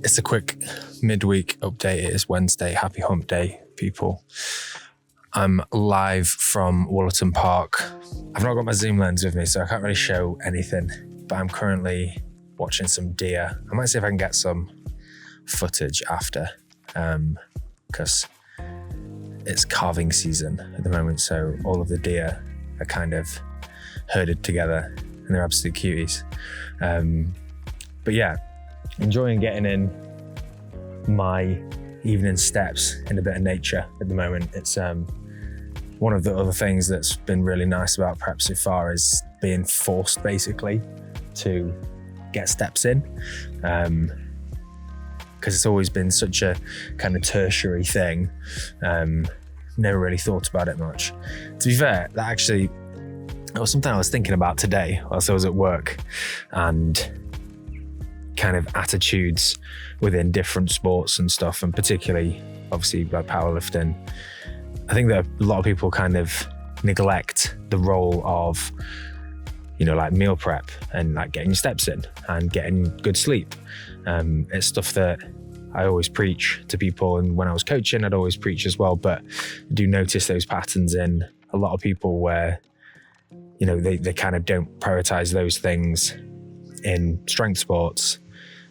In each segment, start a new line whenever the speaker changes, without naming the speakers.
It's a quick midweek update. It is Wednesday. Happy hump day, people. I'm live from Woollerton Park. I've not got my zoom lens with me, so I can't really show anything, but I'm currently watching some deer. I might see if I can get some footage after, because it's calving season at the moment, so all of the deer are kind of herded together and they're absolute cuties. But yeah, enjoying getting in my evening steps in a bit of nature at the moment. It's one of the other things that's been really nice about prep so far is being forced basically to get steps in, because it's always been such a kind of tertiary thing. Never really thought about it much. To be fair, that was something I was thinking about today whilst I was at work, and kind of attitudes within different sports and stuff, and particularly obviously like powerlifting. I think that a lot of people kind of neglect the role of, like meal prep and like getting your steps in and getting good sleep. It's stuff that I always preach to people, and when I was coaching I'd always preach as well, but I do notice those patterns in a lot of people where they kind of don't prioritize those things in strength sports,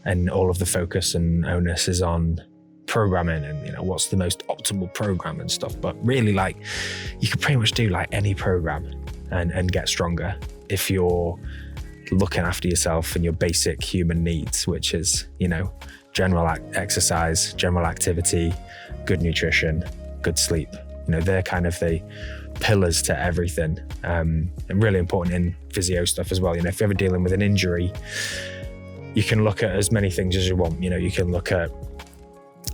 and all of the focus and onus is on programming and what's the most optimal program and stuff. But really, like, you could pretty much do like any program and get stronger if you're looking after yourself and your basic human needs, which is general exercise, general activity, good nutrition, good sleep. They're kind of the pillars to everything, and really important in physio stuff as well. If you're ever dealing with an injury, you can look at as many things as you want. You can look at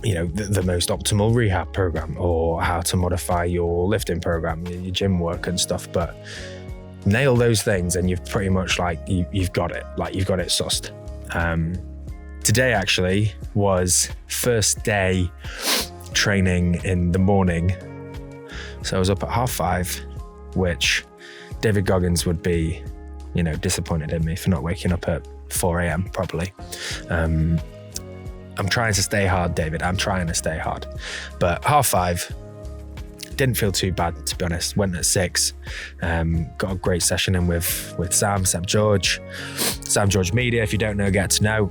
the most optimal rehab program, or how to modify your lifting program, your gym work and stuff, but nail those things and you've pretty much you've got it sussed. Today actually was first day training in the morning, so I was up at 5:30, which David Goggins would be disappointed in me for not waking up at 4 a.m. probably. I'm trying to stay hard, David. I'm trying to stay hard. But 5:30, didn't feel too bad, to be honest. Went at 6. Got a great session in with Sam George Media. If you don't know, get to know.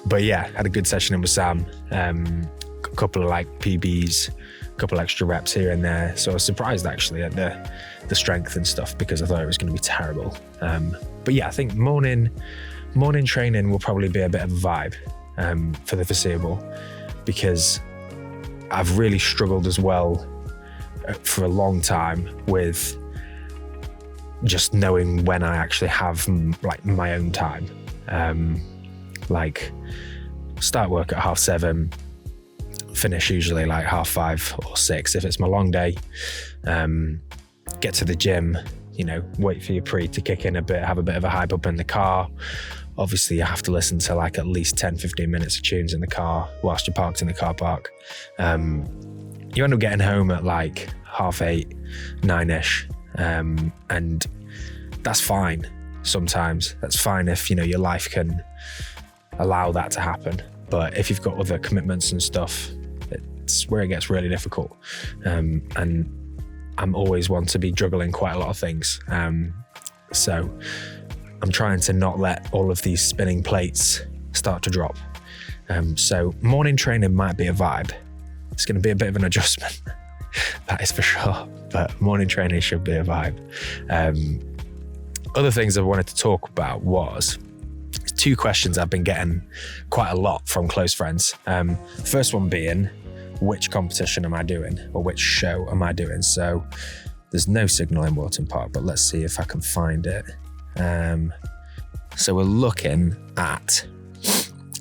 But yeah, had a good session in with Sam. Got a couple of PBs, a couple extra reps here and there. So I was surprised actually at the strength and stuff, because I thought it was going to be terrible. But yeah, I think morning training will probably be a bit of a vibe for the foreseeable, because I've really struggled as well for a long time with just knowing when I actually have my own time. Start work at 7:30, finish usually 5:30 or 6 if it's my long day. Get to the gym, wait for your pre to kick in a bit, have a bit of a hype up in the car. Obviously you have to listen to at least 10-15 minutes of tunes in the car whilst you're parked in the car park. You end up getting home at 8:30, 9ish, and that's fine sometimes. That's fine if your life can allow that to happen, but if you've got other commitments and stuff, it's where it gets really difficult. And I'm always one to be juggling quite a lot of things, so I'm trying to not let all of these spinning plates start to drop. So morning training might be a vibe. It's going to be a bit of an adjustment, that is for sure, but morning training should be a vibe. Other things I wanted to talk about was 2 questions I've been getting quite a lot from close friends. First one being, which competition am I doing, or which show am I doing? So there's no signal in Woollerton Park, but let's see if I can find it. So we're looking at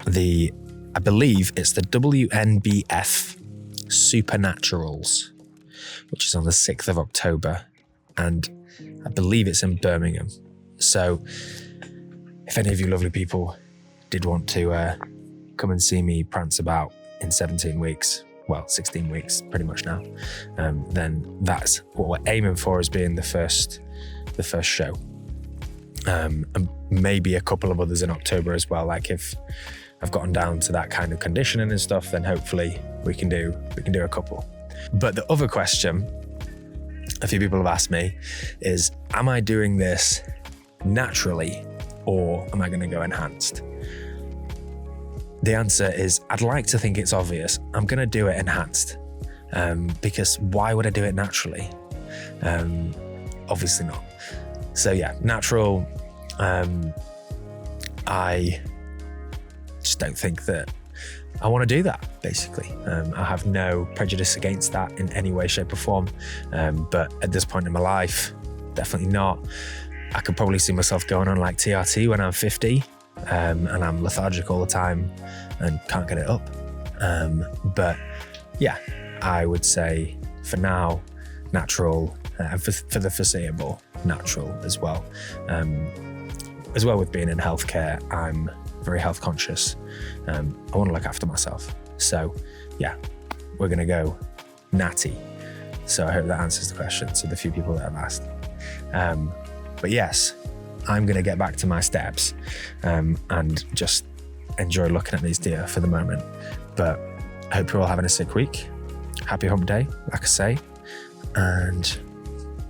I believe it's the WNBF Supernaturals, which is on the 6th of October, and I believe it's in Birmingham. So if any of you lovely people did want to come and see me prance about in 17 weeks, well, 16 weeks pretty much now, then that's what we're aiming for as being the first show. And maybe a couple of others in October as well. Like if I've gotten down to that kind of conditioning and stuff, then hopefully we can do a couple. But the other question a few people have asked me is, am I doing this naturally or am I going to go enhanced? The answer is, I'd like to think it's obvious. I'm going to do it enhanced, because why would I do it naturally? Obviously not. So yeah, natural. I just don't think that I want to do that, basically. I have no prejudice against that in any way, shape or form. But at this point in my life, definitely not. I could probably see myself going on like TRT when I'm 50, and I'm lethargic all the time and can't get it up. But yeah, I would say for now, natural, and for the foreseeable, natural as well. As well with being in healthcare, I'm very health conscious. I want to look after myself. So yeah, we're going to go natty. So I hope that answers the question to the few people that have asked. But yes, I'm going to get back to my steps and just enjoy looking at these deer for the moment. But I hope you're all having a sick week. Happy hump day, like I say, and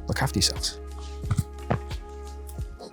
look after yourselves.